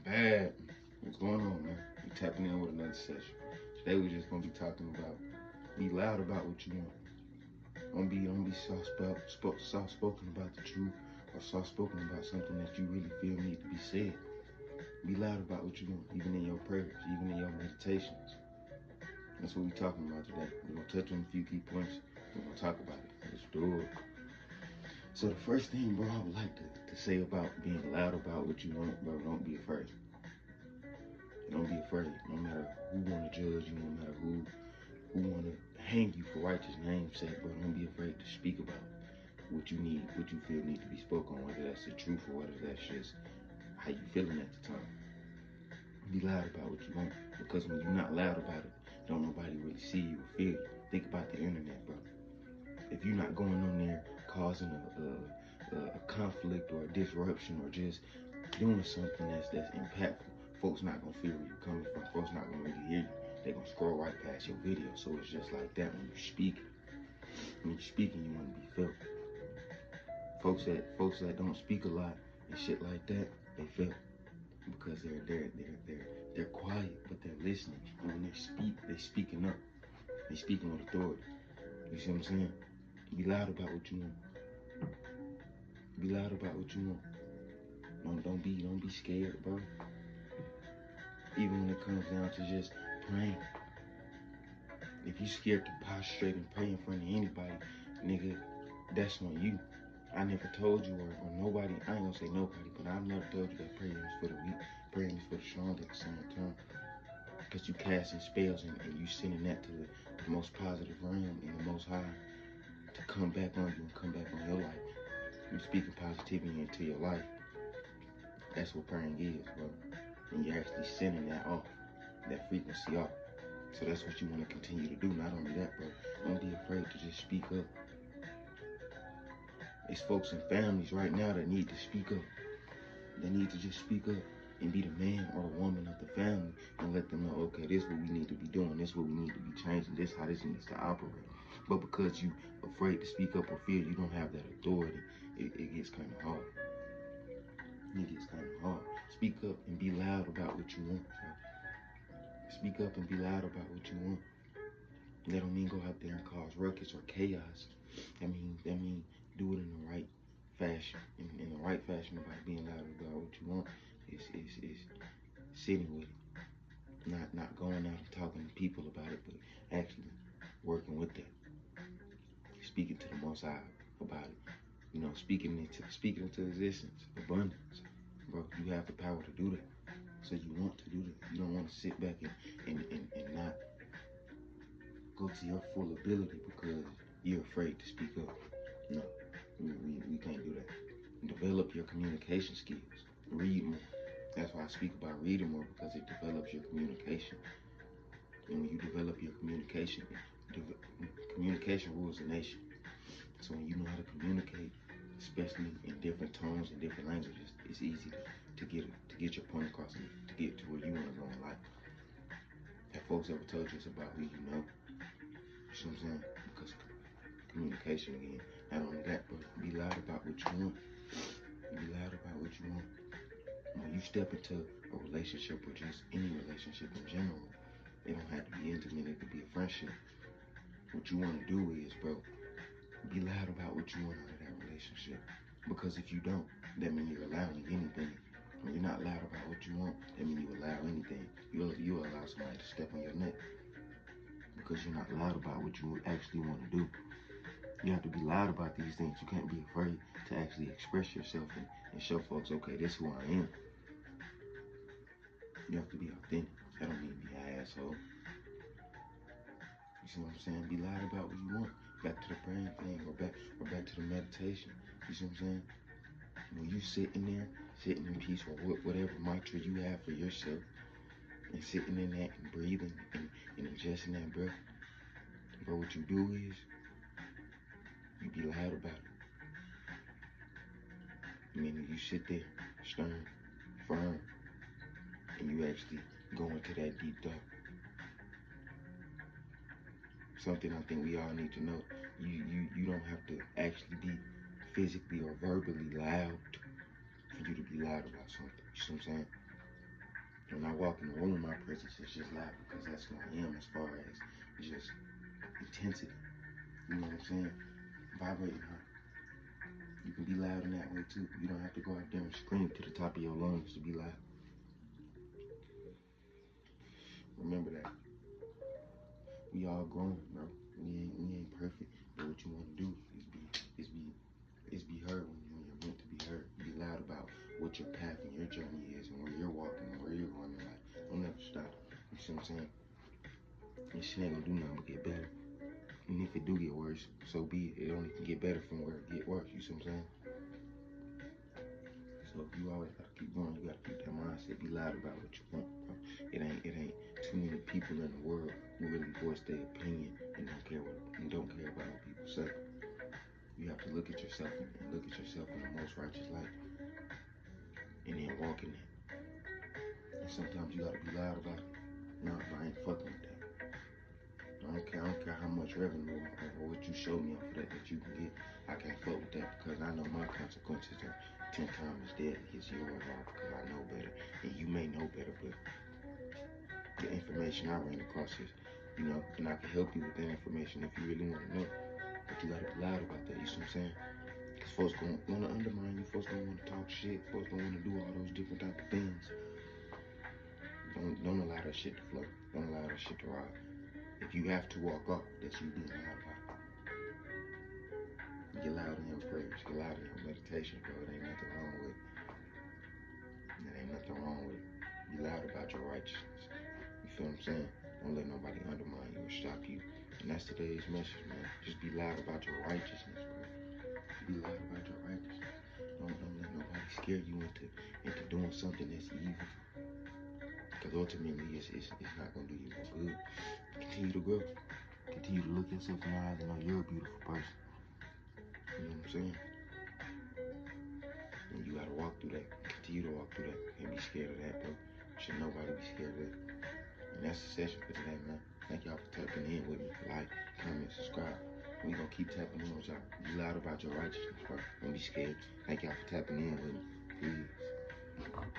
Bad. What's going on, man? We tapping in with another session. Today we just gonna be talking about be loud about what you want. Don't be soft spoken about the truth or soft spoken about something that you really feel need to be said. Be loud about what you want, even in your prayers, even in your meditations. That's what we talking about today. We're gonna touch on a few key points. We're gonna talk about it. Let's do it. So the first thing, bro, I would like to say about being loud about what you want, bro, don't be afraid. Don't be afraid. No matter who wanna judge you, no matter who wanna hang you for righteous name's sake, bro, don't be afraid to speak about what you need, what you feel need to be spoken on, whether that's the truth or whether that's just how you feeling at the time. Be loud about what you want, because when you're not loud about it, don't nobody really see you or feel you. Think about the internet, bro. If you're not going on there causing a conflict or a disruption or just doing something that's impactful, folks not gonna feel where you're coming from. Folks not gonna really hear you. They're gonna scroll right past your video. So it's just like that when you speak. When you're speaking, you wanna be felt. Folks that don't speak a lot and shit like that, they feel because they're quiet, but they're listening. And when they speak, they speaking up. They speaking with authority. You see what I'm saying? Be loud about what you want. Be loud about what you want. Don't be scared, bro. Even when it comes down to just praying. If you scared to prostrate and pray in front of anybody, nigga, that's on you. I never told you or nobody, I ain't gonna say nobody, but I've never told you that praying is for the weak, praying is for the strong at the same time. Because you casting spells and you sending that to the most positive realm and the most high to come back on you and come back on your life. You speaking positivity into your life. That's what praying is, bro. And you're actually sending that off, that frequency off. So that's what you want to continue to do. Not only that, bro, don't be afraid to just speak up. It's folks and families right now that need to speak up. They need to just speak up and be the man or the woman of the family and let them know, okay, this is what we need to be doing. This is what we need to be changing. This is how this needs to operate. But because you afraid to speak up or feel you don't have that authority, it gets kind of hard. It gets kind of hard. Speak up and be loud about what you want, bro. Speak up and be loud about what you want. That don't mean go out there and cause ruckus or chaos. That mean do it in the right fashion. In the right fashion about being loud about what you want is sitting with it. Not going out and talking to people about it, but actually working with that. Speaking to the Most High about it. You know, speaking into existence, abundance. Bro, you have the power to do that. So you want to do that. You don't want to sit back and not go to your full ability because you're afraid to speak up. No, we can't do that. Develop your communication skills. Read more. That's why I speak about reading more, because it develops your communication. And when you develop your communication, communication rules the nation. So when you know how to communicate, especially in different tones and different languages, it's easy to get your point across and to get to where you want to go in life. Have folks ever told you it's about who you know? You see what I'm saying? Because communication again. Not only that, but be loud about what you want. Be loud about what you want. When you step into a relationship or just any relationship in general, it don't have to be intimate, it could be a friendship. What you want to do is, bro, be loud about what you want out of that relationship. Because if you don't, that means you're allowing anything. When you're not loud about what you want, that means you allow anything. You allow somebody to step on your neck. Because you're not loud about what you actually want to do. You have to be loud about these things. You can't be afraid to actually express yourself and show folks, okay, this is who I am. You have to be authentic. That don't mean be an asshole. You see what I'm saying? Be loud about what you want. Back to the praying thing or back to the meditation. You see what I'm saying? When you sitting in peace or whatever mantra you have for yourself, and sitting in that and breathing and ingesting that breath, but what you do is you be loud about it. Meaning you sit there stern, firm, and you actually go into that deep thought. Something I think we all need to know. You don't have to actually be physically or verbally loud for you to be loud about something. You see what I'm saying? When I walk in the room, my presence is just loud because that's who I am as far as just intensity. You know what I'm saying? Vibrating her. You can be loud in that way too. You don't have to go out there and scream to the top of your lungs to be loud. Remember that. We all grown, bro. We ain't perfect. But what you want to do is be heard when you're meant to be heard. Be loud about what your path and your journey is and where you're walking and where you're going in life. Don't never stop. You see what I'm saying? This shit ain't gonna do nothing but get better. And if it do get worse, so be it. It only can get better from where it get worse. You see what I'm saying? So you always gotta keep going. You gotta keep that mindset. Be loud about what you want, bro. It ain't too many people in the world who really voice their opinion and don't care about what people say. You have to look at yourself and look at yourself in the most righteous light, and then walk in it. And sometimes you gotta be loud about it. No, I ain't fucking with that. I don't care how much revenue or what you show me off of that you can get. I can't fuck with that because I know my consequences are 10 times as deadly as yours are because I know better. And you may know better, but the information I ran across is, and I can help you with that information if you really want to know. But you gotta be loud about that, you see what I'm saying? Because folks gonna want to undermine you, folks gonna want to talk shit, folks gonna want to do all those different type of things. Don't allow that shit to flow. Don't allow that shit to ride. If you have to walk off, that's you being loud about it. Get loud in your prayers, get loud in your meditation, bro. It ain't nothing wrong with it. There ain't nothing wrong with it. Be loud about your righteousness. You feel what I'm saying? Don't let nobody undermine you or stop you. And that's today's message, man. Just be loud about your righteousness, bro. Be loud about your righteousness. Don't let nobody scare you into doing something that's evil. Because ultimately, it's not going to do you no good. Continue to grow. Continue to look yourself in the eyes and know you're a beautiful person. You know what I'm saying? And you got to walk through that. Continue to walk through that. Can't be scared of that, bro. Should nobody be scared of that. And that's the session for today, man. Thank y'all for tapping in with me. Like, comment, subscribe. We gonna keep tapping in with y'all. Be loud about your righteousness, bro. Don't be scared. Thank y'all for tapping in with me. Peace.